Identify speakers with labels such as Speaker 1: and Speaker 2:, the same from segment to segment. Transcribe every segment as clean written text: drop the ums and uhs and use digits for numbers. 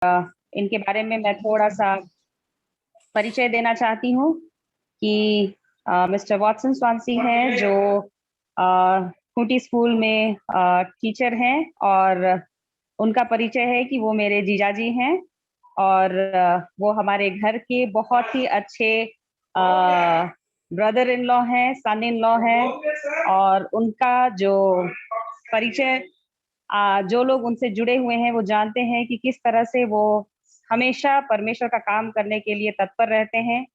Speaker 1: इनके बारे में मैं थोड़ा सा परिचय देना चाहती हूँ कि मिस्टर वॉटसन स्वांसी हैं जो खूंटी स्कूल में टीचर हैं, और उनका परिचय है कि वो मेरे जीजाजी हैं, और वो हमारे घर के बहुत ही अच्छे ब्रदर इन लॉ हैं, सन इन लॉ हैं। और उनका जो परिचय, जो लोग उनसे जुड़े हुए हैं वो जानते हैं कि किस तरह से वो हमेशा परमेश्वर का काम करने के लिए तत्पर रहते हैं,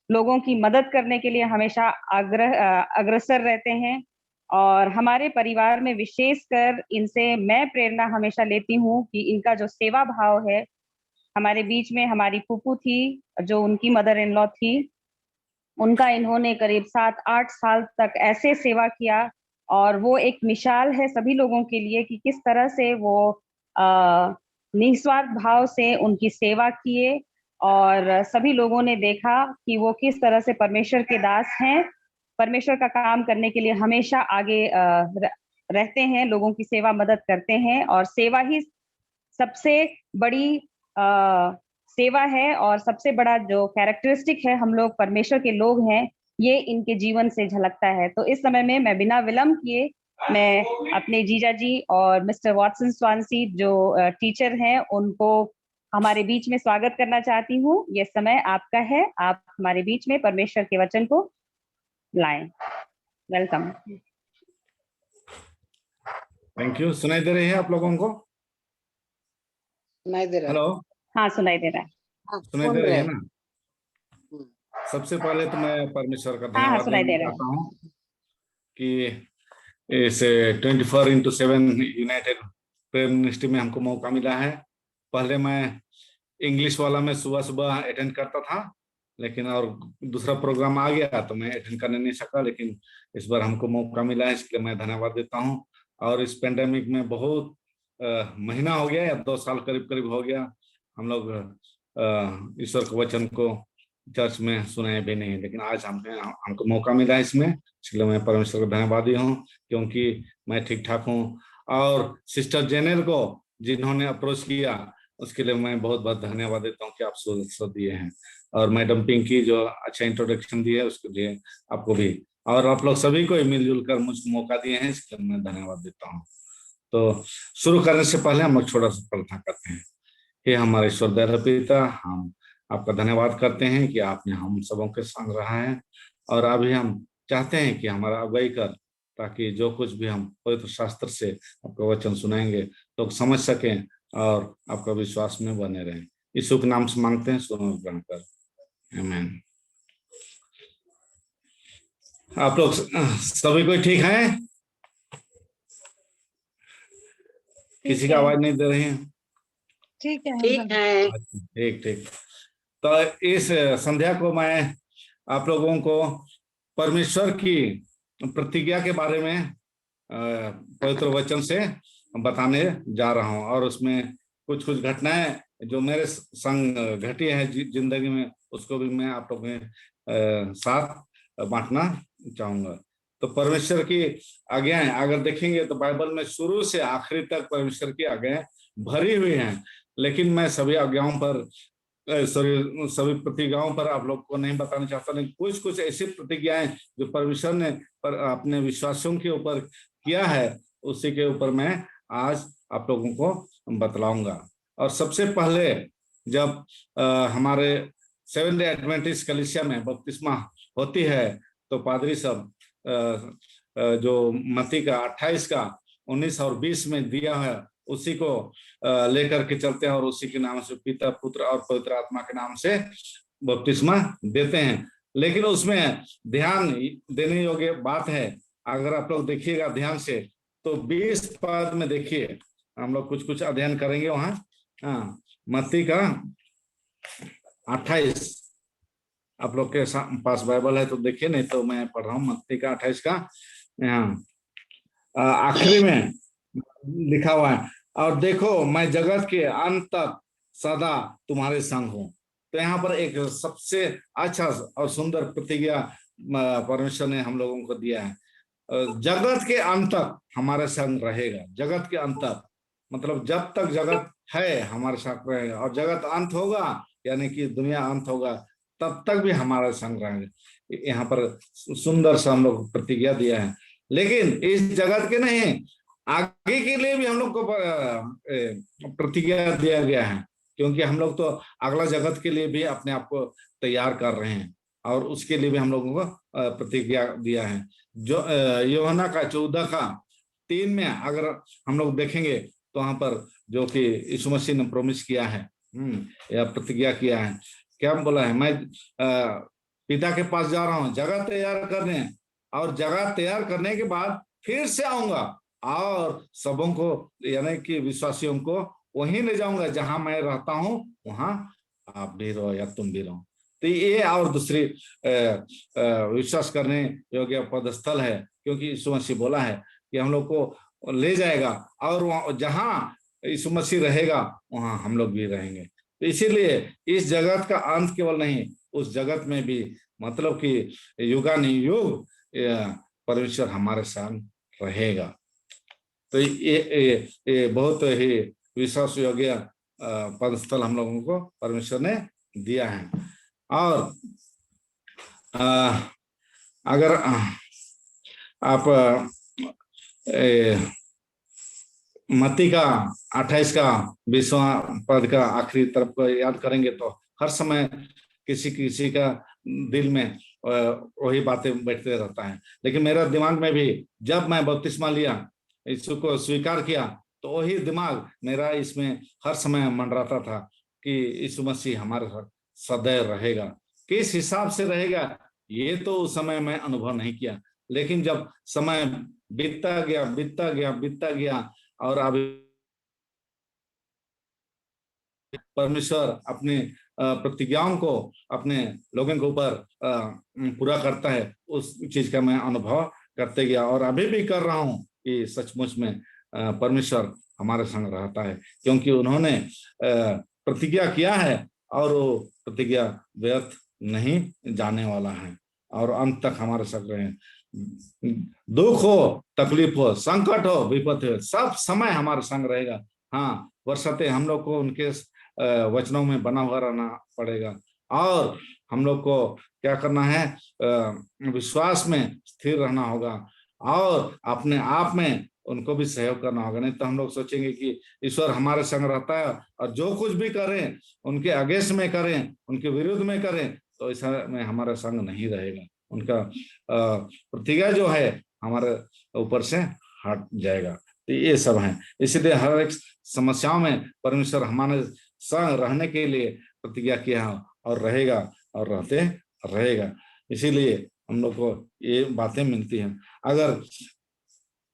Speaker 1: लोगों की मदद करने के लिए हमेशा अग्रसर रहते हैं। और हमारे परिवार में विशेषकर इनसे मैं प्रेरणा हमेशा लेती हूँ कि इनका जो सेवा भाव है। हमारे बीच में हमारी फूफू थी, जो उनकी मदर इन लॉ थी, उनका इन्होंने करीब 7-8 साल तक ऐसे सेवा किया, और वो एक मिसाल है सभी लोगों के लिए कि किस तरह से वो निस्वार्थ भाव से उनकी सेवा किए, और सभी लोगों ने देखा कि वो किस तरह से परमेश्वर के दास हैं, परमेश्वर का काम करने के लिए हमेशा आगे रहते हैं, लोगों की सेवा मदद करते हैं, और सेवा ही सबसे बड़ी सेवा है, और सबसे बड़ा जो कैरेक्टरिस्टिक है, हम लोग परमेश्वर के लोग हैं, ये इनके जीवन से झलकता है। तो इस समय में मैं बिना विलंब किए मैं अपने जीजा जी और मिस्टर वॉटसन स्वांसी जो टीचर हैं, उनको हमारे बीच में स्वागत करना चाहती हूँ। ये समय आपका है, आप हमारे बीच में परमेश्वर के वचन को लाएं। वेलकम।
Speaker 2: Thank you. सुनाई दे रही है आप लोगों को?
Speaker 3: सुनाई दे रहा है?
Speaker 2: हेलो,
Speaker 1: हाँ, सुनाई दे रहा है।
Speaker 2: सुनाई दे रही है ना? सबसे पहले तो मैं परमेश्वर का धन्यवाद देना चाहता हूँ कि इस 24/7 यूनाइटेड प्रेयर मिनिस्ट्री में हमको मौका मिला है। पहले मैं इंग्लिश वाला में सुबह सुबह अटेंड करता था, लेकिन और दूसरा प्रोग्राम आ गया तो मैं अटेंड करने नहीं सका, लेकिन इस बार हमको मौका मिला है, इसलिए मैं धन्यवाद देता हूँ। और इस पेंडेमिक में बहुत महीना हो गया या 2 साल करीब करीब हो गया, हम लोग ईश्वर के वचन को चर्च में सुनाए भी नहीं, लेकिन आज हमको मौका मिला है इसमें, इसलिए मैं परमेश्वर का धन्यवादी हूँ क्योंकि मैं ठीक ठाक हूँ। और सिस्टर जेनेल को जिन्होंने अप्रोच किया उसके लिए मैं बहुत बहुत धन्यवाद देता हूँ कि आप सुन दिए हैं, और मैडम पिंकी जो अच्छा इंट्रोडक्शन दी है उसके लिए आपको भी, और आप लोग सभी को मिलजुल कर मुझको मौका दिए हैं, इसलिए मैं धन्यवाद देता हूँ। तो शुरू करने से पहले हम लोग छोटा सा प्रार्थना करते हैं। हे हमारे ईश्वर दयालु पिता, हम आपका धन्यवाद करते हैं कि आपने हम सबों के संग रहा है, और अभी हम चाहते हैं कि हमारा अगुवाई कर, ताकि जो कुछ भी हम पवित्र शास्त्र से आपका वचन सुनाएंगे लोग समझ सकें और आपका विश्वास में बने रहें। यीशु के नाम से मांगते हैं, सुनो ग्रहण कर, आमीन। आप लोग सभी कोई ठीक है? किसी का आवाज नहीं दे रही है?
Speaker 3: ठीक है, ठीक है।
Speaker 2: ठीक ठीक। तो इस संध्या को मैं आप लोगों को परमेश्वर की प्रतिज्ञा के बारे में पवित्र वचन से बताने जा रहा हूं, और उसमें कुछ कुछ घटनाएं जो मेरे संग घटी है जिंदगी में, उसको भी मैं आप लोगों के साथ बांटना चाहूंगा। तो परमेश्वर की आज्ञाएं अगर देखेंगे तो बाइबल में शुरू से आखिरी तक परमेश्वर की आज्ञाएं भरी हुई हैं, लेकिन मैं सभी आज्ञाओं पर सभी प्रतिज्ञाओं पर आप लोग को नहीं बताना चाहता, लेकिन कुछ कुछ ऐसी प्रतिज्ञाएं जो परमेश्वर ने पर अपने विश्वासियों के ऊपर किया है, उसी के ऊपर मैं आज आप लोगों को बतलाऊंगा। और सबसे पहले जब हमारे 7 डे एडवेंटिस्ट कलीसिया में बपतिस्मा होती है तो पादरी सब जो मत्ती का 28 का 19 और 20 में दिया है उसी को लेकर के चलते हैं, और उसी के नाम से पिता पुत्र और पवित्र आत्मा के नाम से बपतिस्मा देते हैं। लेकिन उसमें ध्यान देने योग्य बात है, अगर आप लोग देखिएगा ध्यान से तो 20 पद में देखिए, हम लोग कुछ कुछ अध्ययन करेंगे वहां। मत्ती का 28, आप लोग के पास बाइबल है तो देखिए, नहीं तो मैं पढ़ रहा हूँ मत्ती का 28 का आखिरी में लिखा हुआ है, और देखो मैं जगत के अंत तक सदा तुम्हारे संग हूँ। तो यहाँ पर एक सबसे अच्छा और सुंदर प्रतिज्ञा परमेश्वर ने हम लोगों को दिया है, जगत के अंत तक हमारे संग रहेगा, जगत के अंत तक। मतलब जब तक जगत है हमारे साथ रहेगा, और जगत अंत होगा यानी कि दुनिया अंत होगा, तब तक भी हमारे संग रहेंगे। यहाँ पर सुंदर सा हम लोग प्रतिज्ञा दिया है। लेकिन इस जगत के नहीं, आगे के लिए भी हम लोग को प्रतिज्ञा दिया गया है, क्योंकि हम लोग तो अगला जगत के लिए भी अपने आप को तैयार कर रहे हैं, और उसके लिए भी हम लोगों को प्रतिज्ञा दिया है। जो यूहन्ना का 14:3 में अगर हम लोग देखेंगे तो वहां पर जो कि यीशु मसीह ने प्रॉमिस किया है, या प्रतिज्ञा किया है, क्या बोला है, मैं पिता के पास जा रहा हूँ जगह तैयार करने, और जगह तैयार करने के बाद फिर से आऊंगा और सबों को यानी कि विश्वासियों को वहीं ले जाऊंगा जहां मैं रहता हूं, वहां आप भी रहो या तुम भी रहो। तो ये और दूसरी विश्वास करने योग्य पदस्थल है, क्योंकि यीशु मसीह बोला है कि हम लोग को ले जाएगा, और वहां जहां यीशु मसीह रहेगा वहां हम लोग भी रहेंगे। तो इसीलिए इस जगत का अंत केवल नहीं, उस जगत में भी मतलब कि युगानुयुग परमेश्वर हमारे साथ रहेगा। तो ये बहुत ही विश्वास योग्य पदस्थल हम लोगों को परमेश्वर ने दिया है। और अगर आप मत्ती का 28 का 20वां पद का आखिरी तरफ को याद करेंगे तो हर समय किसी किसी का दिल में वही बातें बैठते रहता है। लेकिन मेरा दिमाग में भी जब मैं बपतिस्मा लिया, यीशु को स्वीकार किया, तो वही दिमाग मेरा इसमें हर समय मंडराता था कि यीशु मसीह हमारे साथ सदैव रहेगा। किस हिसाब से रहेगा ये तो उस समय मैं अनुभव नहीं किया, लेकिन जब समय बीतता गया और अब परमेश्वर अपने प्रतिज्ञाओं को अपने लोगों के ऊपर पूरा करता है, उस चीज का मैं अनुभव करते गया, और अभी भी कर रहा हूँ कि सचमुच में परमेश्वर हमारे संग रहता है, क्योंकि उन्होंने प्रतिज्ञा किया है और वो प्रतिज्ञा व्यर्थ नहीं जाने वाला है, और अंत तक हमारे संग रहे। दुख हो, तकलीफ हो, संकट हो, विपत्ति हो, सब समय हमारे संग रहेगा। हाँ, बरसाते हम लोग को उनके वचनों में बना हुआ रहना पड़ेगा, और हम लोग को क्या करना है, विश्वास में स्थिर रहना होगा, और अपने आप में उनको भी सहयोग करना होगा। नहीं तो हम लोग सोचेंगे कि ईश्वर हमारे संग रहता है और जो कुछ भी करें उनके अगेंस्ट में करें, उनके विरुद्ध में करें, तो ऐसा में हमारा संग नहीं रहेगा। उनका प्रतिज्ञा जो है हमारे ऊपर से हट जाएगा। तो ये सब है, इसलिए हर एक समस्याओं में परमेश्वर हमारे संग रहने के लिए प्रतिज्ञा किया और रहेगा और रहते रहेगा। इसीलिए हम लोग को ये बातें मिलती हैं। अगर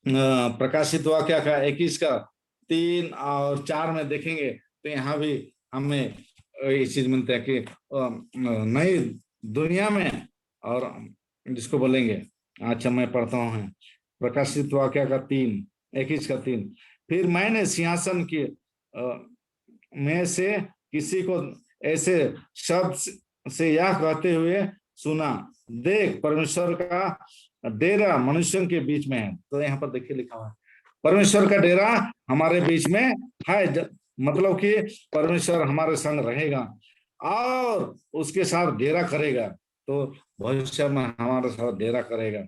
Speaker 2: प्रकाशित वाक्य का 21 का 3 और 4 में देखेंगे तो यहाँ भी हमें ये चीज मिलता है कि नई दुनिया में, और जिसको बोलेंगे, अच्छा मैं पढ़ता हूँ, प्रकाशित वाक्य का 21 का 3, फिर मैंने सिंहासन के में से किसी को ऐसे शब्द से यह कहते हुए सुना, देख परमेश्वर का डेरा मनुष्यों के बीच में है। तो यहाँ पर देखिए लिखा हुआ है परमेश्वर का डेरा हमारे बीच में है, मतलब कि परमेश्वर हमारे संग रहेगा और उसके साथ डेरा करेगा। तो भविष्य में हमारे साथ डेरा करेगा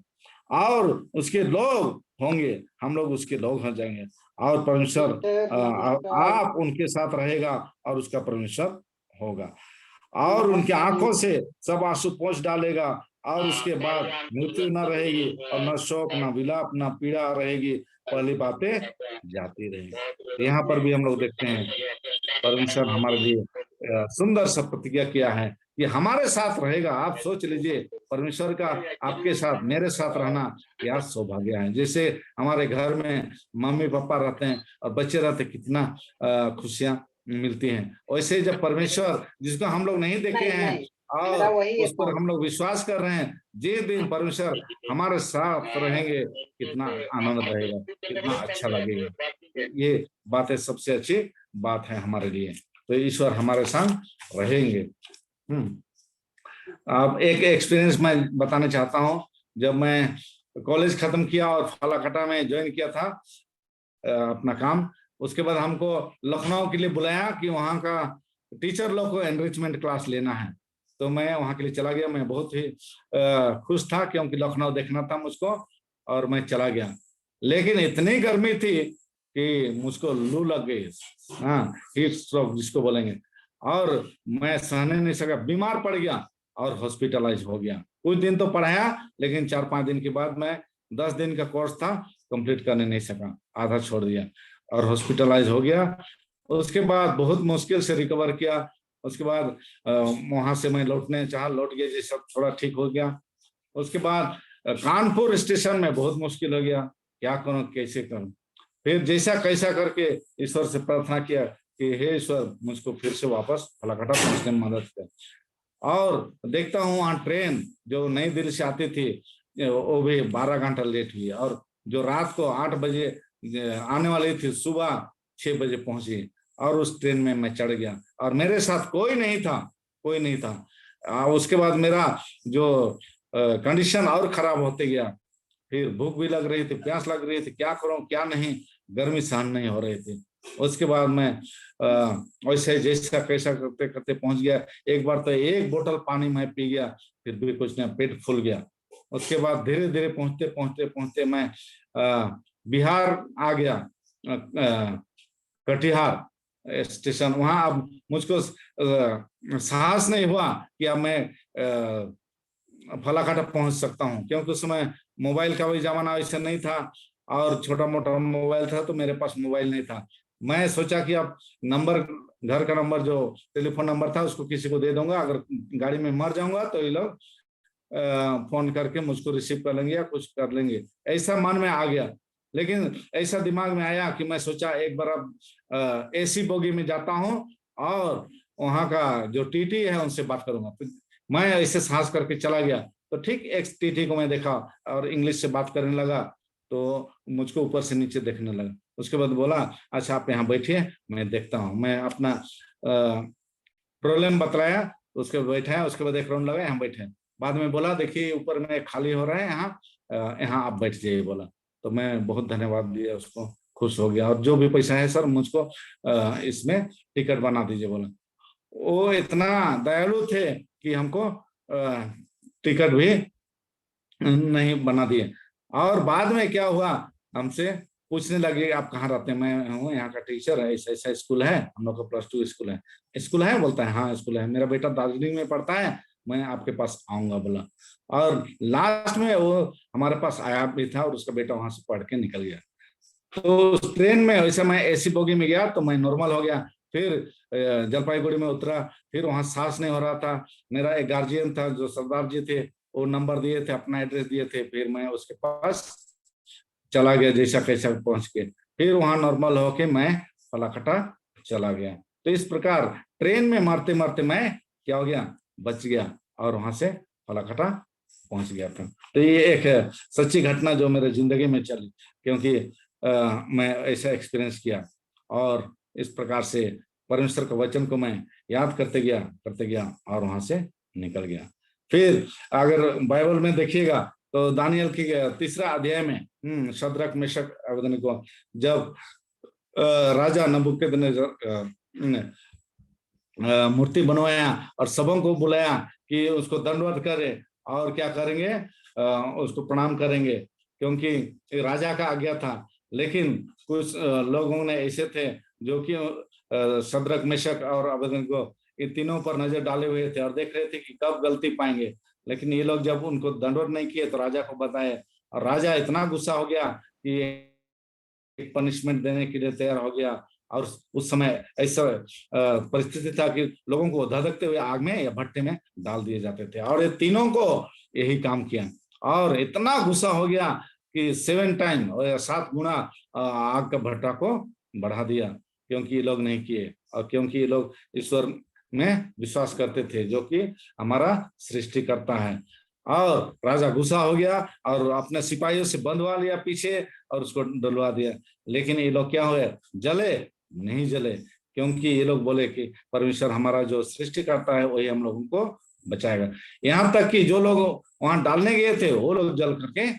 Speaker 2: और उसके लोग होंगे, हम लोग उसके लोग हो जाएंगे, और परमेश्वर आप उनके साथ रहेगा और उसका परमेश्वर होगा, और उनकी आंखों से सब आंसू पोंछ डालेगा, और उसके बाद मृत्यु न रहेगी, और न शोक, न विलाप, न पीड़ा रहेगी, पहली बातें जाती रहेगी। यहाँ पर भी हम लोग देखते हैं परमेश्वर हमारे लिए सुंदर सा प्रतिज्ञा किया है कि हमारे साथ रहेगा। आप सोच लीजिए, परमेश्वर का आपके साथ, मेरे साथ रहना क्या सौभाग्य है। जैसे हमारे घर में मम्मी पापा रहते हैं और बच्चे रहते हैं, कितना खुशियां मिलती हैं। वैसे जब परमेश्वर, जिसको हम लोग नहीं देखे हैं और उस पर हम लोग विश्वास कर रहे हैं, जिस दिन परमेश्वर हमारे साथ रहेंगे, कितना आनंद रहेगा, कितना अच्छा लगेगा। ये बातें सबसे अच्छी बात है हमारे लिए। तो ईश्वर हमारे संग रहेंगे। अब एक एक्सपीरियंस मैं बताना चाहता हूँ। जब मैं कॉलेज खत्म किया और फालाकाटा में ज्वाइन किया था अपना काम, उसके बाद हमको लखनऊ के लिए बुलाया कि वहाँ का टीचर लोग को एनरिचमेंट क्लास लेना है। तो मैं वहाँ के लिए चला गया। मैं बहुत ही खुश था क्योंकि लखनऊ देखना था मुझको, और मैं चला गया। लेकिन इतनी गर्मी थी कि मुझको लू लग गई, हाँ, हीट स्ट्रोक जिसको बोलेंगे, और मैं सहने नहीं सका, बीमार पड़ गया और हॉस्पिटलाइज हो गया। कुछ दिन तो पढ़ाया, लेकिन 4-5 दिन के बाद मैं 10 दिन का कोर्स था, कंप्लीट करने नहीं सका, आधा छोड़ दिया और हॉस्पिटलाइज हो गया। उसके बाद बहुत मुश्किल से रिकवर किया। उसके बाद वहां से मैं लौटने चाहा, लौट गया जी, सब थोड़ा ठीक हो गया। उसके बाद कानपुर स्टेशन में बहुत मुश्किल हो गया, क्या करूं कैसे करूं। फिर जैसा कैसा करके ईश्वर से प्रार्थना किया कि हे ईश्वर, मुझको फिर से वापस फलाकटा पहुंचने में मदद कर। और देखता हूँ वहाँ ट्रेन जो नई दिल्ली से आती थी वो भी 12 घंटा लेट हुई, और जो रात को 8 बजे आने वाली थी सुबह 6 बजे पहुंची, और उस ट्रेन में मैं चढ़ गया और मेरे साथ कोई नहीं था, कोई नहीं था। उसके बाद मेरा जो कंडीशन और खराब होते गया। फिर भूख भी लग रही थी, प्यास लग रही थी, क्या करूं क्या नहीं, गर्मी सहन नहीं हो रही थी। उसके बाद मैं वैसे जैसा कैसा करते करते पहुंच गया। एक बार तो 1 बोतल पानी मैं पी गया, फिर भी कुछ नहीं, पेट फूल गया। उसके बाद धीरे धीरे पहुंचते पहुंचते पहुंचते मैं बिहार आ गया, कटिहार स्टेशन। वहां अब मुझको साहस नहीं हुआ कि अब मैं फलाकाटा पहुंच सकता हूं, क्योंकि उस समय मोबाइल का भी जमाना ऐसा नहीं था, और छोटा मोटा मोबाइल था, तो मेरे पास मोबाइल नहीं था। मैं सोचा कि अब नंबर, घर का नंबर जो टेलीफोन नंबर था उसको किसी को दे दूंगा, अगर गाड़ी में मर जाऊंगा तो ये लोग फोन करके मुझको रिसीव कर लेंगे या कुछ कर लेंगे, ऐसा मन में आ गया। लेकिन ऐसा दिमाग में आया कि मैं सोचा एक बार अब एसी बोगी में जाता हूं और वहां का जो टीटी है उनसे बात करूंगा। तो मैं ऐसे साहस करके चला गया, तो ठीक एक टीटी को मैं देखा और इंग्लिश से बात करने लगा, तो मुझको ऊपर से नीचे देखने लगा। उसके बाद बोला, अच्छा आप यहाँ बैठिए, मैं देखता हूँ। मैं अपना प्रॉब्लम बतलाया, उसके बाद बैठा, उसके बाद एक राउंड लगा, यहाँ बैठे। बाद में बोला, देखिए ऊपर में खाली हो रहा है, यहाँ आप बैठ जाइए बोला। तो मैं बहुत धन्यवाद दिया उसको, खुश हो गया। और जो भी पैसा है सर मुझको इसमें टिकट बना दीजिए बोला। वो इतना दयालु थे कि हमको टिकट भी नहीं बना दिए। और बाद में क्या हुआ, हमसे पूछने लगे आप कहाँ रहते हैं। मैं हूँ यहाँ का टीचर है, ऐसा ऐसा स्कूल है, हम लोग का +2 स्कूल है। स्कूल है बोलता है, हाँ स्कूल है, मेरा बेटा दार्जिलिंग में पढ़ता है, मैं आपके पास आऊंगा बोला। और लास्ट में वो हमारे पास आया भी था, और उसका बेटा वहां से पढ़ के निकल गया। तो उस ट्रेन में वैसे मैं एसी बोगी में गया तो मैं नॉर्मल हो गया। फिर जलपाईगुड़ी में उतरा, फिर वहां सांस नहीं हो रहा था। मेरा एक गार्जियन था जो सरदार जी थे, वो नंबर दिए थे, अपना एड्रेस दिए थे, फिर मैं उसके पास चला गया, जैसा कैसा पहुंच के फिर वहां नॉर्मल होके मैं फलाकटा चला गया। तो इस प्रकार ट्रेन में मारते मारते मैं क्या हो गया, बच गया, और वहां से फलाकटा पहुंच गया था। तो ये एक सच्ची घटना जो मेरे जिंदगी में चली, क्योंकि मैं ऐसा एक्सपीरियंस किया, और इस प्रकार से परमेश्वर के वचन को मैं याद करते गया और वहां से निकल गया। फिर अगर बाइबल में देखिएगा तो दानियल की 3रा अध्याय में शद्रक मेशक अबेदनगो जब राजा नबूकदनेस्सर मूर्ति बनवाया और सबों को बुलाया कि उसको दंडवत करे, और क्या करेंगे, उसको प्रणाम करेंगे, क्योंकि राजा का आज्ञा था। लेकिन कुछ लोगों ने ऐसे थे जो कि शद्रक मेशक और अबेदनगो इन तीनों पर नजर डाले हुए थे और देख रहे थे कि कब गलती पाएंगे। लेकिन ये लोग जब उनको दंडवत नहीं किए तो राजा को बताए, और राजा इतना गुस्सा हो गया कि एक पनिशमेंट देने के लिए तैयार हो गया। और उस समय ऐसा परिस्थिति था कि लोगों को धधकते हुए आग में या भट्टे में डाल दिए जाते थे, और ये तीनों को यही काम किया। और इतना गुस्सा हो गया कि 7 टाइम और 7 गुना आग का भट्टा को बढ़ा दिया, क्योंकि ये लोग नहीं किए, और क्योंकि ये लोग ईश्वर में विश्वास करते थे जो कि हमारा सृष्टिकर्ता है। और राजा गुस्सा हो गया और अपने सिपाहियों से बंधवा लिया पीछे और उसको डलवा दिया। लेकिन ये लोग क्या हुए, जले नहीं जले, क्योंकि ये लोग बोले कि परमेश्वर हमारा जो सृष्टि करता है वही हम लोगों को बचाएगा। यहाँ तक कि जो लोग वहां डालने गए थे वो लोग जल करके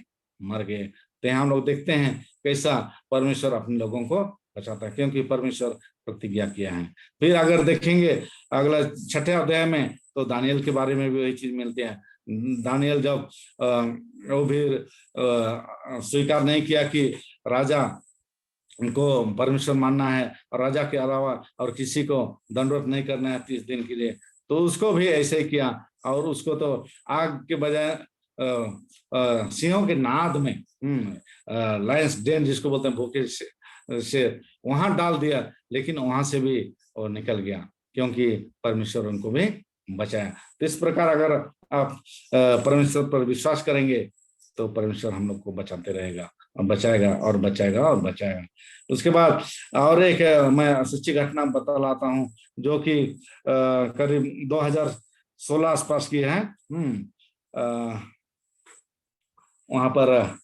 Speaker 2: मर गए। तो यहाँ हम लोग देखते हैं कैसा परमेश्वर अपने लोगों को बचाता है, क्योंकि परमेश्वर प्रतिज्ञा किया है। फिर अगर देखेंगे अगला 6ठे अध्याय में, तो दानियल के बारे में भी वही चीज मिलती है। दानियल जब वो भी स्वीकार नहीं किया कि राजा उनको परमेश्वर मानना है और राजा के अलावा और किसी को दंडवत नहीं करना है 30 दिन के लिए, तो उसको भी ऐसे ही किया। और उसको तो आग के बजाय सिंहों के नाद में, लायंस डेन जिसको बोलते हैं, भूखे से वहां डाल दिया, लेकिन वहां से भी वो निकल गया, क्योंकि परमेश्वर उनको भी बचाया। तो इस प्रकार अगर आप परमेश्वर पर विश्वास करेंगे तो परमेश्वर हम लोग को बचाते रहेगा और बचाएगा और बचाएगा और बचाएगा। उसके बाद और एक मैं सच्ची घटना बतलाता हूँ, जो कि करीब 2016 आसपास की है। वहां पर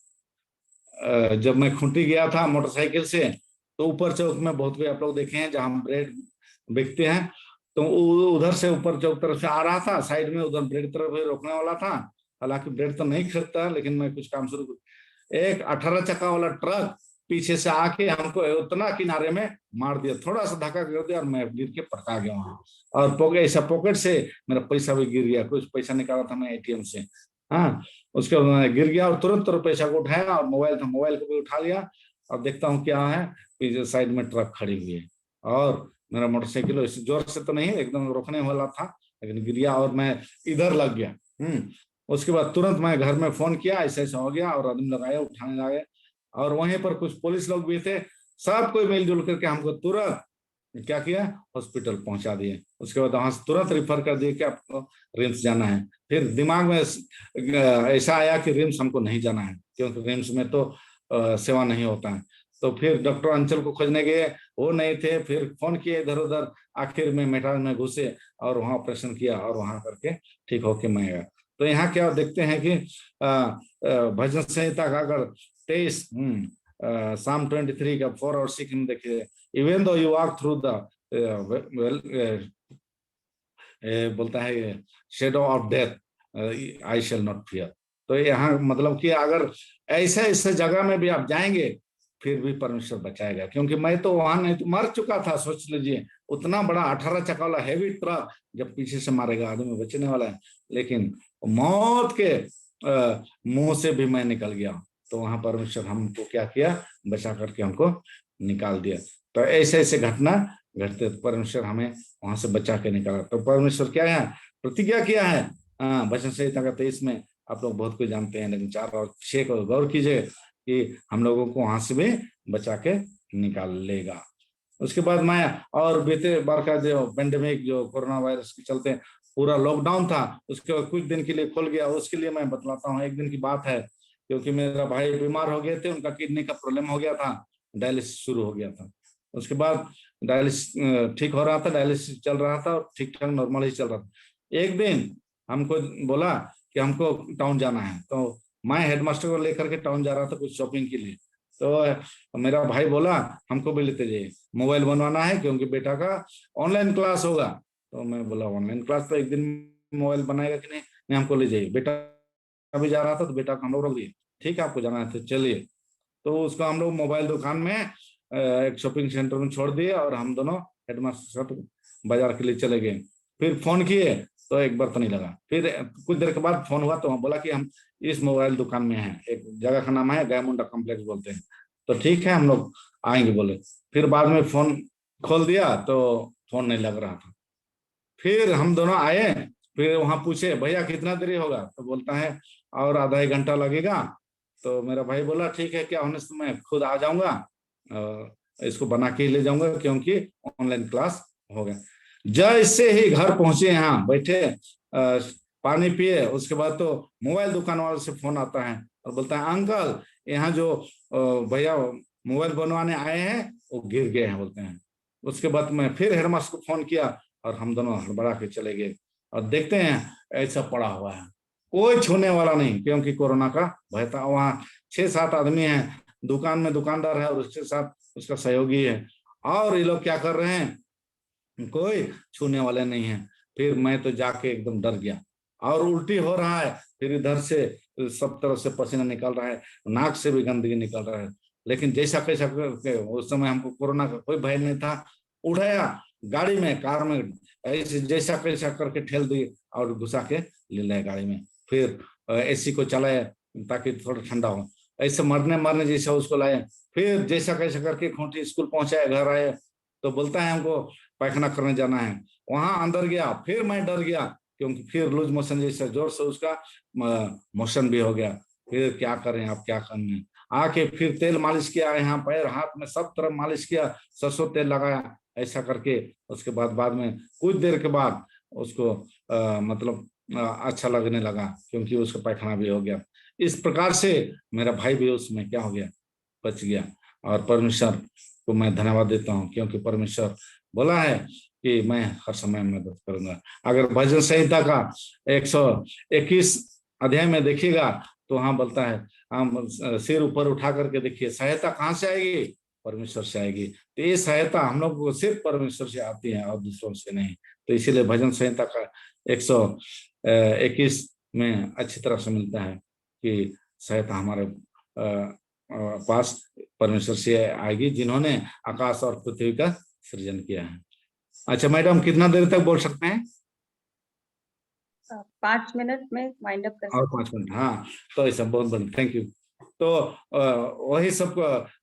Speaker 2: जब मैं खूंटी गया था मोटरसाइकिल से, तो ऊपर चौक में बहुत कोई आप लोग देखे हैं जहां ब्रेड बिकते हैं, तो उधर से ऊपर चौक तरफ से आ रहा था, साइड में उधर ब्रेड तरफ रोकने वाला था। हालांकि ब्रेड तो नहीं खरीदता, लेकिन मैं कुछ काम शुरू, एक 18 चक्का वाला ट्रक पीछे से आके हमको उतना किनारे में मार दिया, थोड़ा सा धक्का कर दिया और मैं गिर के पटका गया वहां। और ऐसा पॉकेट से मेरा पैसा भी गिर गया, कुछ पैसा निकाला था मैं एटीएम से। हाँ, उसके बाद मैं गिर गया और तुरंत पैसा को उठाया, और मोबाइल था, मोबाइल को भी उठा लिया। और देखता हूँ क्या है, पीछे साइड में ट्रक खड़ी हुई है और मेरा मोटरसाइकिल जोर से तो नहीं, एकदम रोकने वाला था, लेकिन गिर गया और मैं इधर लग गया। उसके बाद तुरंत मैं घर में फोन किया, ऐसा ऐसा हो गया, और आदमी लगाया, उठाने लगे। और वहीं पर कुछ पुलिस लोग भी थे, सब कोई मिलजुल करके हमको तुरंत क्या किया, हॉस्पिटल पहुंचा दिए। उसके बाद वहां से तुरंत रिफर कर दिए कि आपको रिम्स जाना है। फिर दिमाग में ऐसा आया कि रिम्स हमको नहीं जाना है, क्योंकि रिम्स में तो सेवा नहीं होता है। तो फिर डॉक्टर अंचल को खोजने गए, वो नहीं थे। फिर फोन किए इधर उधर, आखिर में मेटाल में घुसे और वहां ऑपरेशन किया और वहां करके ठीक होके मैं गया। तो यहाँ क्या देखते हैं कि भजन संहिता का अगर 23 Psalm 23 का 4 और 6 में देखिए, even though you walk through the बोलता है shadow of death I shall not fear. तो यहाँ मतलब कि अगर ऐसे ऐसे जगह में भी आप जाएंगे फिर भी परमेश्वर बचाएगा, क्योंकि मैं तो वहां नहीं तो मर चुका था। सोच लीजिए, उतना बड़ा 18 चक्का वाला हैवी ट्रक जब पीछे से मारेगा, आदमी बचने वाला है, लेकिन मौत के मुंह से भी मैं निकल गया। तो वहां परमेश्वर हमको क्या किया, बचा करके हमको निकाल दिया। तो ऐसे ऐसे घटना घटते, परमेश्वर हमें वहां से बचा के निकाला। तो परमेश्वर क्या है, प्रतिज्ञा किया है। वचन संहिता का 23 में आप लोग बहुत कुछ जानते हैं, लेकिन 4 और 6 को गौर कीजिए कि हम लोगों को वहां से भी बचा के निकाल लेगा। उसके बाद मैं और बीते बार का जो पेंडेमिक, जो कोरोना वायरस के चलते पूरा लॉकडाउन था, उसके बाद कुछ दिन के लिए खुल गया। उसके लिए मैं बतलाता हूँ, एक दिन की बात है, क्योंकि मेरा भाई बीमार हो गए थे, उनका किडनी का प्रॉब्लम हो गया था, डायलिसिस शुरू हो गया था। उसके बाद डायलिसिस ठीक हो रहा था, डायलिसिस चल रहा था और ठीक ठाक नॉर्मल ही चल रहा था। एक दिन हमको बोला कि हमको टाउन जाना है, तो मैं हेडमास्टर को लेकर के टाउन जा रहा था कुछ शॉपिंग के लिए। तो मेरा भाई बोला हमको भी लेते जाइए, मोबाइल बनवाना है क्योंकि बेटा का ऑनलाइन क्लास होगा। तो मैं बोला ऑनलाइन क्लास तो एक दिन मोबाइल बनाएगा कि नहीं, हमको ले जाइए। बेटा अभी जा रहा था तो बेटा को हम लोग रोक दिए, ठीक है आपको जाना है तो चलिए। तो उसको हम लोग मोबाइल दुकान में एक शॉपिंग सेंटर में छोड़ दिए और हम दोनों हेडमास्टर साहब बाजार के लिए चले गए। फिर फोन किए तो एक बार तो नहीं लगा। फिर कुछ देर के बाद फोन हुआ तो बोला कि हम इस मोबाइल दुकान में हैं, एक जगह का नाम है गायमुंडा कॉम्प्लेक्स बोलते हैं, तो ठीक है हम लोग आएंगे बोले। फिर बाद में फोन खोल दिया तो फोन नहीं लग रहा था। फिर हम दोनों आए, फिर वहां पूछे भैया कितना देरी होगा, तो बोलता है और आधा एक घंटा लगेगा। तो मेरा भाई बोला ठीक है, क्या होने से मैं खुद आ जाऊंगा, इसको बना के ले जाऊंगा क्योंकि ऑनलाइन क्लास हो गया। जैसे ही घर पहुंचे, यहाँ बैठे पानी पिए, उसके बाद तो मोबाइल दुकान वाले से फोन आता है और बोलता है अंकल यहाँ जो भैया मोबाइल बनवाने आए हैं वो गिर गए हैं बोलते हैं। उसके बाद मैं फिर हेडमास्टर को फोन किया और हम दोनों हड़बड़ा के चले गए और देखते हैं ऐसा पड़ा हुआ है, कोई छूने वाला नहीं, क्योंकि कोरोना का भय था। वहाँ 6-7 आदमी हैं, दुकान में दुकानदार है और उसके साथ उसका सहयोगी है, और ये लोग क्या कर रहे हैं, कोई छूने वाले नहीं है। फिर मैं तो जाके एकदम डर गया और उल्टी हो रहा है, फिर इधर से सब तरफ से पसीना निकल रहा है, नाक से भी गंदगी निकल रहा है। लेकिन जैसा कैसा करके, उस समय हमको कोरोना का कोई भय नहीं था, उठाया गाड़ी में, कार में, ऐसे जैसा कैसा करके ठेल दिए और घुसा के ले लाए गाड़ी में। फिर एसी को चलाया ताकि थोड़ा ठंडा हो, ऐसे मरने जैसा उसको लाए। फिर जैसा कैसा करके खूंटी स्कूल पहुंचाया, घर आए तो बोलता है हमको पैखाना करने जाना है। वहां अंदर गया, फिर मैं डर गया क्योंकि फिर लूज मोशन जैसा जोर से उसका मोशन भी हो गया। फिर क्या करें, आप क्या करने, आके फिर तेल मालिश किया, यहाँ पैर हाथ में सब तरफ मालिश किया, सरसों तेल लगाया, ऐसा करके उसके बाद में कुछ देर के बाद उसको मतलब अच्छा लगने लगा क्योंकि उसका पैखाना भी हो गया। इस प्रकार से मेरा भाई भी उसमें क्या हो गया, बच गया। और परमेश्वर को मैं धन्यवाद देता हूँ क्योंकि परमेश्वर बोला है कि मैं हर समय मदद करूंगा। अगर भजन संहिता का 121 अध्याय में देखिएगा तो वहां बोलता है, हम सिर ऊपर उठा करके देखिए, सहायता कहाँ से आएगी, परमेश्वर से आएगी। तो ये सहायता हम लोग को सिर्फ परमेश्वर से आती है और दूसरों से नहीं। तो इसीलिए भजन संहिता का 121 में अच्छी तरह से मिलता है कि सहायता हमारे पास परमेश्वर से आएगी जिन्होंने आकाश और पृथ्वी का सृजन किया है। अच्छा मैडम, कितना देर तक बोल सकते हैं?
Speaker 3: 5 मिनट में वाइंड अप कर
Speaker 2: और 5 मिनट, हाँ। तो ऐसा बहुत बढ़िया, थैंक यू। तो वही सब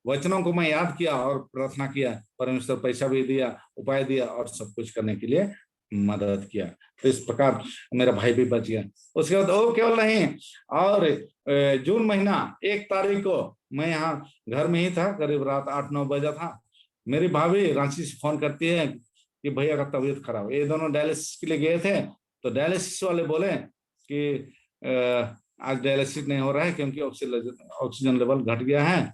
Speaker 2: वचनों को मैं याद किया और प्रार्थना किया, परमेश्वर पैसा भी दिया, उपाय दिया और सब कुछ करने के लिए मदद किया। तो इस प्रकार मेरा भाई भी बच गया। उसके बाद वो केवल नहीं, और जून महीना 1 तारीख को मैं यहाँ घर में ही था, करीब रात 8-9 बजा था। मेरी भाभी रांची से फोन करती है कि भैया का तबीयत खराब। ये दोनों डायलिसिस के लिए गए थे, तो डायलिसिस वाले बोले कि आज डायलिसिस नहीं हो रहा है क्योंकि ऑक्सीजन लेवल घट गया है,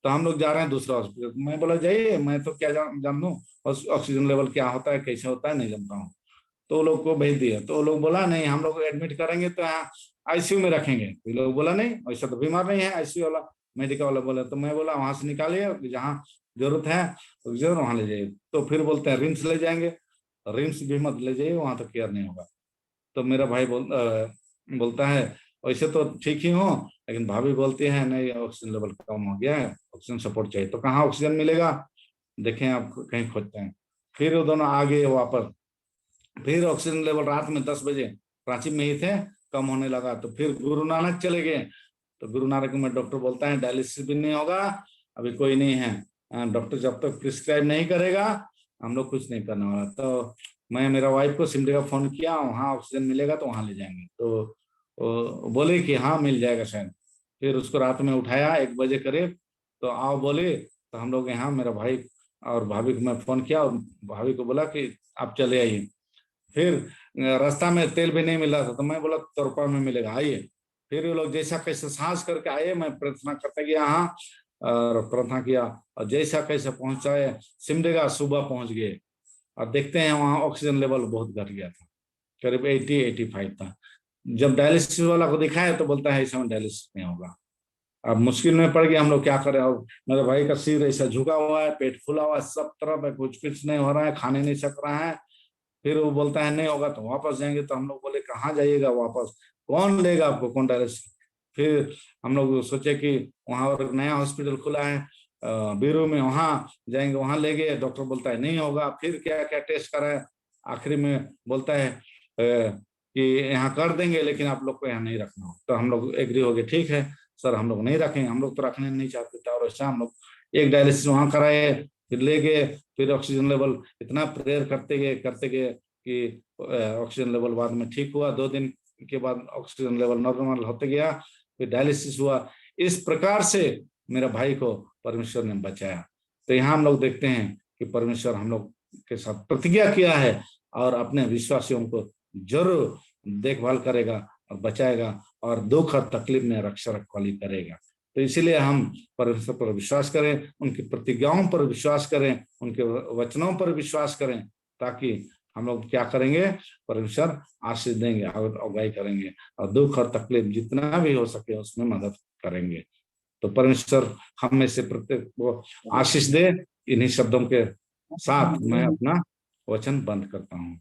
Speaker 2: तो हम लोग जा रहे हैं दूसरा हॉस्पिटल। मैं बोला जाइए, मैं तो क्या जान दूं ऑक्सीजन लेवल क्या होता है, कैसे होता है, नहीं जानता हूँ। तो वो लोग को भेज दिया, तो वो लोग बोला नहीं, हम लोग एडमिट करेंगे तो यहाँ आईसीयू में रखेंगे। तो लोग बोला नहीं, वैसा तो बीमार नहीं है आईसीयू वाला, मेडिकल वाला बोला। तो मैं बोला वहां से निकालिए, जहाँ जरूरत है ऑक्सीजन वहां ले जाइए। तो फिर बोलते हैं रिम्स ले जाएंगे, रिम्स भी मत ले जाइए, वहां तो केयर नहीं होगा। तो मेरा भाई बोलता है वैसे तो ठीक ही हो, लेकिन भाभी बोलती है नहीं ऑक्सीजन लेवल कम हो गया है, ऑक्सीजन सपोर्ट चाहिए। तो कहाँ ऑक्सीजन मिलेगा, देखें आप कहीं खोजते हैं। फिर वो दोनों आ गए वापस। फिर ऑक्सीजन लेवल रात में 10 बजे रांची में ही थे, कम होने लगा। तो फिर गुरु नानक चले गए। तो गुरु नानक में डॉक्टर बोलता है डायलिसिस भी नहीं होगा, अभी कोई नहीं है, डॉक्टर जब तक प्रिस्क्राइब नहीं करेगा हम लोग कुछ नहीं करने वाला। तो मैं मेरा वाइफ को सिमडेगा फोन किया, वहाँ ऑक्सीजन मिलेगा तो वहां ले जाएंगे। तो बोले कि हाँ मिल जाएगा शायद। फिर उसको रात में उठाया 1 बजे करीब, तो आओ बोले। तो हम लोग यहाँ, मेरा भाई और भाभी को मैं फोन किया और भाभी को बोला कि आप चले आइए। फिर रास्ता में तेल भी नहीं मिल रहा था, तो मैं बोला तोरपा में मिलेगा, आइए। फिर वो लोग जैसा कैसे सांस करके आए, मैं प्रार्थना करते गया हाँ, और प्रार्थना किया, और जैसा कैसे पहुंचाए सिमडेगा, सुबह पहुंच गए। और देखते हैं वहाँ ऑक्सीजन लेवल बहुत घट गया था, करीब 80-85 था। जब डायलिसिस वाला को दिखाया तो बोलता है इस समय डायलिसिस नहीं होगा। अब मुश्किल में पड़ गया, हम लोग क्या करें। और मेरे भाई का सिर ऐसा झुका हुआ है, पेट फूला हुआ है, सब तरफ है, कुछ नहीं हो रहा है, खाने नहीं सक रहा है। फिर वो बोलता है नहीं होगा तो वापस जाएंगे। तो हम लोग बोले कहाँ जाइएगा वापस, कौन लेगा आपको, कौन डायलिसिस। फिर हम लोग सोचे कि वहाँ और नया हॉस्पिटल खुला है बीरू में, वहां जाएंगे, वहां ले गए। डॉक्टर बोलता है नहीं होगा। फिर क्या क्या टेस्ट कराया, आखिरी में बोलता है कि यहाँ कर देंगे लेकिन आप लोग को यहाँ नहीं रखना हो। तो हम लोग एग्री हो गए, ठीक है सर, हम लोग नहीं रखेंगे, हम लोग तो रखने नहीं चाहते थे। और ऐसा हम लोग एक डायलिसिस वहां कराए, फिर ले गए। फिर ऑक्सीजन लेवल इतना प्रेयर करते गए कि ऑक्सीजन लेवल बाद में ठीक हुआ। 2 दिन के बाद ऑक्सीजन लेवल नॉर्मल होते गया, फिर डायलिसिस हुआ। इस प्रकार से मेरा भाई को परमेश्वर ने बचाया। तो यहाँ हम लोग देखते हैं कि परमेश्वर हम लोग के साथ प्रतिज्ञा किया है और अपने विश्वासियों को जरूर देखभाल करेगा और बचाएगा और दुख और तकलीफ में रक्षा रखवाली करेगा। तो इसीलिए हम परमेश्वर पर विश्वास करें, उनकी प्रतिज्ञाओं पर विश्वास करें, उनके वचनों पर विश्वास करें, ताकि हम लोग क्या करेंगे, परमेश्वर आशीष देंगे और अगुवाई करेंगे और दुख और तकलीफ जितना भी हो सके उसमें मदद करेंगे। तो परमेश्वर हम में से प्रत्येक को आशीष दे। इन्हीं शब्दों के साथ मैं अपना वचन बंद करता हूँ।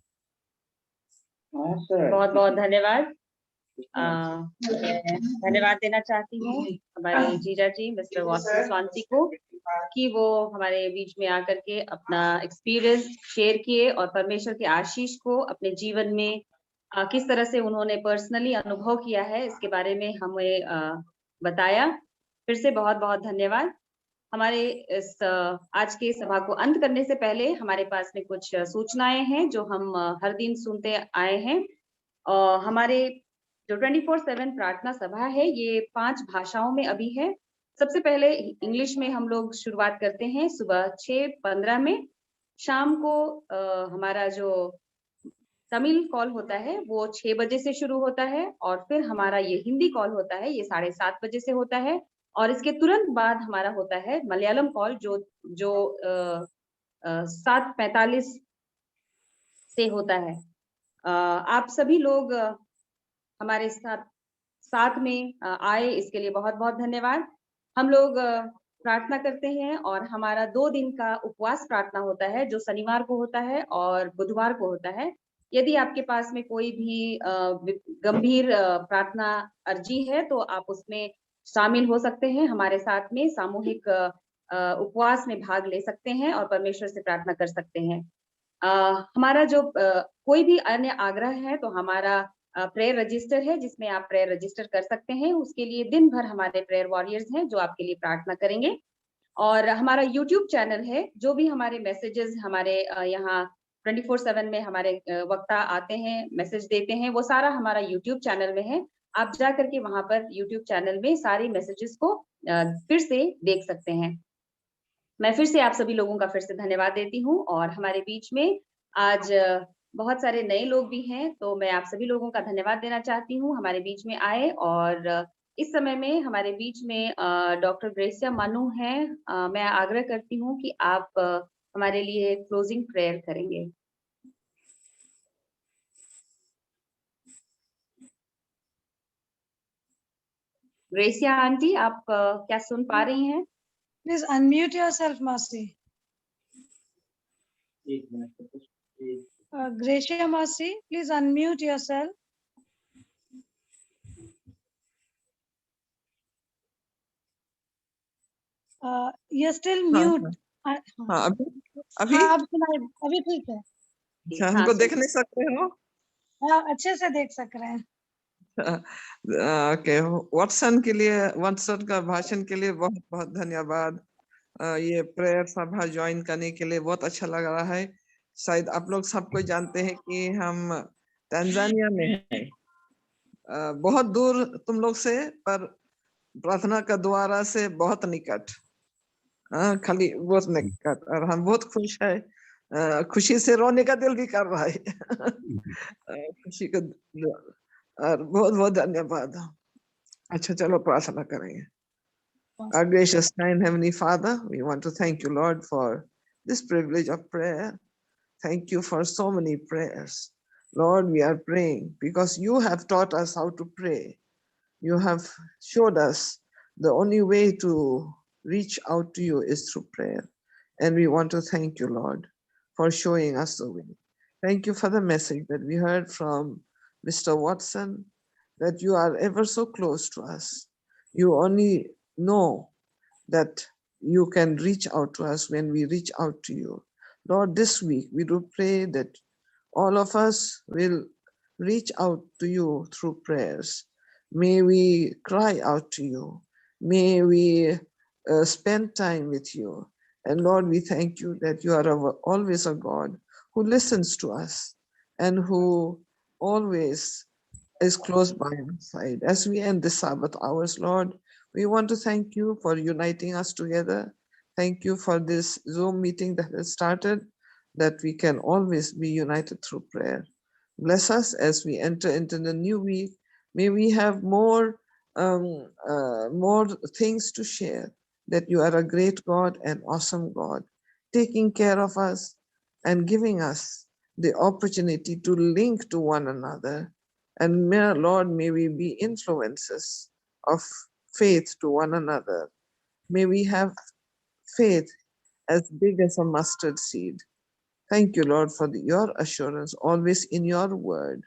Speaker 3: बहुत बहुत धन्यवाद। धन्यवाद देना चाहती हूँ हमारे जीजा जी मिस्टर वॉटसन स्वांसी को कि वो हमारे बीच में आकर के अपना एक्सपीरियंस शेयर किए और परमेश्वर के आशीष को अपने जीवन में किस तरह से उन्होंने पर्सनली अनुभव किया है इसके बारे में हमें बताया। फिर से बहुत बहुत धन्यवाद। हमारे इस आज के सभा को अंत करने से पहले हमारे पास में कुछ सूचनाएं हैं जो हम हर दिन सुनते आए हैं। और हमारे जो 24/7 प्रार्थना सभा है ये 5 भाषाओं में अभी है। सबसे पहले इंग्लिश में हम लोग शुरुआत करते हैं सुबह 6:15 में। शाम को हमारा जो तमिल कॉल होता है वो 6 बजे से शुरू होता है और फिर हमारा ये हिंदी कॉल होता है ये 7:30 बजे से होता है और इसके तुरंत बाद हमारा होता है मलयालम कॉल जो 7:45 से होता है। आप सभी लोग हमारे साथ में आए इसके लिए बहुत बहुत धन्यवाद। हम लोग प्रार्थना करते हैं और हमारा 2 दिन का उपवास प्रार्थना होता है जो शनिवार को होता है और बुधवार को होता है। यदि आपके पास में कोई भी गंभीर प्रार्थना अर्जी है तो आप उसमें शामिल हो सकते हैं, हमारे साथ में सामूहिक उपवास में भाग ले सकते हैं और परमेश्वर से प्रार्थना कर सकते हैं। हमारा जो कोई भी अन्य आग्रह है तो हमारा प्रेयर रजिस्टर है जिसमें आप प्रेयर रजिस्टर कर सकते हैं। उसके लिए दिन भर हमारे प्रेयर वॉरियर्स हैं जो आपके लिए प्रार्थना करेंगे। और हमारा यूट्यूब चैनल है, जो भी हमारे मैसेजेस हमारे यहाँ 24/7 में हमारे वक्ता आते हैं, मैसेज देते हैं, वो सारा हमारा यूट्यूब चैनल में है। आप जा करके वहां पर यूट्यूब चैनल में सारे मैसेजेस को फिर से देख सकते हैं। मैं फिर से आप सभी लोगों का फिर से धन्यवाद देती हूँ और हमारे बीच में आज बहुत सारे नए लोग भी हैं तो मैं आप सभी लोगों का धन्यवाद देना चाहती हूँ हमारे बीच में आए। और इस समय में हमारे बीच में डॉक्टर ग्रेसिया मानू हैं। मैं आग्रह करती हूँ कि आप हमारे लिए क्लोजिंग प्रेयर करेंगे। ग्रेसिया आंटी, आप क्या सुन पा रही हैं?
Speaker 4: Please unmute yourself, Masi. Gracia Masi, please unmute yourself. You're still mute.
Speaker 5: हाँ, अभी
Speaker 4: आप सुनाइए, अभी ठीक है।
Speaker 5: अच्छा, हमको देख नहीं सकते हो?
Speaker 4: हाँ, अच्छे से देख सक रहे हैं।
Speaker 5: ओके, वाटसन के लिए, वाटसन का भाषण के लिए बहुत बहुत धन्यवाद। ये प्रेयर सभा ज्वाइन करने के लिए बहुत अच्छा लग रहा है। शायद आप लोग सबको जानते हैं कि हम तंजानिया में हैं, बहुत दूर तुम लोग से, पर प्रार्थना का द्वारा से बहुत निकट, खाली बहुत निकट, और हम बहुत खुश है। खुशी से रोने का दिल भी कर रहा है। खुशी का, और बहुत बहुत धन्यवाद। अच्छा, चलो प्रार्थना करेंगे। Our gracious kind Heavenly Father, we want to thank you, Lord, for this privilege of prayer. Thank you for so many prayers. Lord, we are praying because you have taught us how to pray. You have showed us the only way to reach out to you is through prayer. And we want to thank you, Lord, for showing us the way. Thank you for the message that we heard from Mr. Watson, that you are ever so close to us. You only know that you can reach out to us when we reach out to you. Lord, this week we do pray that all of us will reach out to you through prayers. May we cry out to you. May we spend time with you. And Lord, we thank you that you are always a God who listens to us and who always is close by our side. As we end the Sabbath hours, Lord, we want to thank you for uniting us together. Thank you for this Zoom meeting that has started, that we can always be united through prayer. Bless us as we enter into the new week. May we have more things to share, that you are a great God and awesome God, taking care of us and giving us the opportunity to link to one another. And Lord, may we be influences of faith to one another. May we have faith as big as a mustard seed. Thank you, Lord, for your assurance always in your word.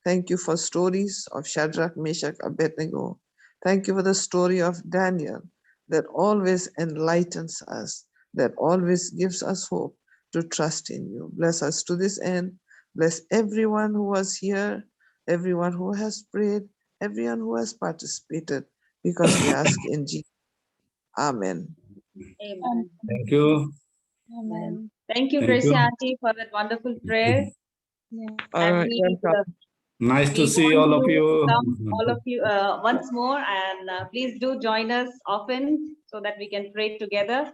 Speaker 5: Thank you for stories of Shadrach, Meshach, Abednego. Thank you for the story of Daniel that always enlightens us, that always gives us hope to trust in you. Bless us to this end. Bless everyone who was here, everyone who has prayed, everyone who has participated, because we ask in Jesus. Amen.
Speaker 3: Amen.
Speaker 2: Thank you.
Speaker 4: Amen.
Speaker 3: Thank you,
Speaker 2: Thank
Speaker 3: Gracie
Speaker 2: you.
Speaker 3: Auntie, for that wonderful prayer.
Speaker 4: Yeah.
Speaker 3: And we,
Speaker 5: Welcome.
Speaker 2: Nice to
Speaker 3: we
Speaker 2: see
Speaker 3: want
Speaker 2: all of you.
Speaker 3: come all of you once more, and please do join us often so that we can pray together.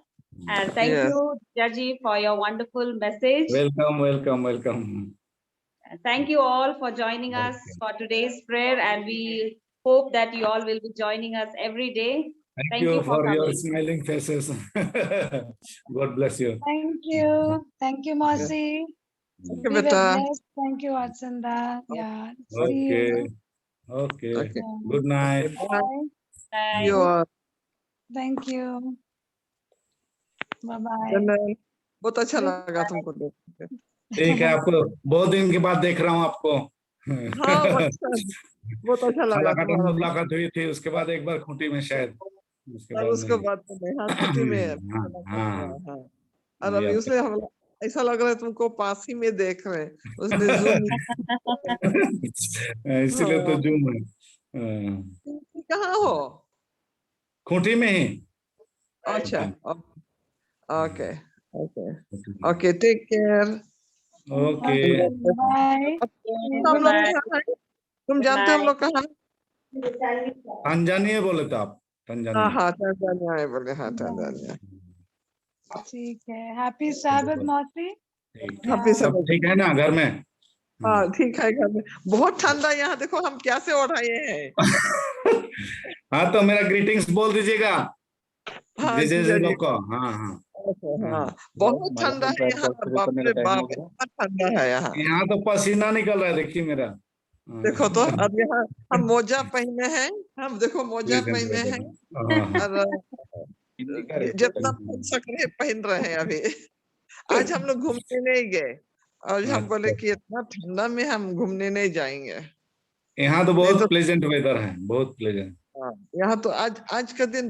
Speaker 3: And thank
Speaker 5: Yes.
Speaker 3: you, Jaji, for your wonderful message.
Speaker 2: Welcome, welcome, welcome.
Speaker 3: And thank you all for joining us for today's prayer, and we hope that you all will be joining us every day.
Speaker 2: Thank you for your
Speaker 3: coming.
Speaker 2: smiling faces. God bless you.
Speaker 4: Thank you. Thank you, Masi.
Speaker 5: Thank
Speaker 4: We
Speaker 5: you,
Speaker 4: were
Speaker 5: beta.
Speaker 4: blessed. Thank you, Atsanda. Yeah. See
Speaker 2: Okay.
Speaker 4: you.
Speaker 2: Okay.
Speaker 5: Okay.
Speaker 2: Good night.
Speaker 5: Bye.
Speaker 3: Bye.
Speaker 5: You are.
Speaker 4: Thank you. Bye-bye.
Speaker 5: चंदन, बहुत अच्छा लगा तुमको देख के।
Speaker 2: ठीक है, आपको बहुत दिन के बाद देख रहा हूँ आपको।
Speaker 5: हाँ, बहुत अच्छा लगा तुम्हारा।
Speaker 2: मुलाकात हुई थी, उसके बाद एक बार खूंटी में शायद,
Speaker 5: उसके बाद तो नहीं, हाँ, छुट्टी में।
Speaker 2: हाँ।
Speaker 5: और अभी उसने हम ऐसा लग रहा है तुमको पास ही में देख रहे हैं, उसने जूम
Speaker 2: इसलिए तो जूम है।
Speaker 5: कहाँ हो?
Speaker 2: खूंटी में ही।
Speaker 5: अच्छा, okay okay okay, take care.
Speaker 2: Okay.
Speaker 4: Bye.
Speaker 5: हम लोग कहाँ हैं? तुम जानते हो हम लोग कहाँ?
Speaker 2: तंजानिया बोले तो आप? तंजानिया।
Speaker 5: हाँ, तंजानिया बोले, हाँ, तंजानिया।
Speaker 4: ठीक है। हैप्पी साबत मौसी।
Speaker 5: हैप्पी
Speaker 2: सब ठीक है ना घर में?
Speaker 5: हाँ, ठीक है घर में। बहुत ठंडा यहाँ, देखो हम क्या से ओढ़ाए हैं।
Speaker 2: हाँ, तो मेरा ग्रीटिंग्स बोल दीजिएगा।
Speaker 5: हाँ,
Speaker 2: लोग को। हाँ।
Speaker 5: हाँ, बहुत ठंडा है यहाँ, बाप रे बाप, बहुत ठंडा है यहाँ।
Speaker 2: यहाँ तो पसीना निकल रहा है, देखिए मेरा।
Speaker 5: देखो तो अब यहाँ हम मोजा पहने हैं, हम देखो मोजा पहने हैं, और जितना पहन सक रहे पहन रहे हैं अभी। आज हम लोग घूमने नहीं गए, और हम बोले कि इतना ठंडा में हम घूमने नहीं जाएंगे।
Speaker 2: यहाँ तो बहुत प्लेजेंट वेदर है, बहुत प्लेजेंट।
Speaker 5: यहाँ तो आज का दिन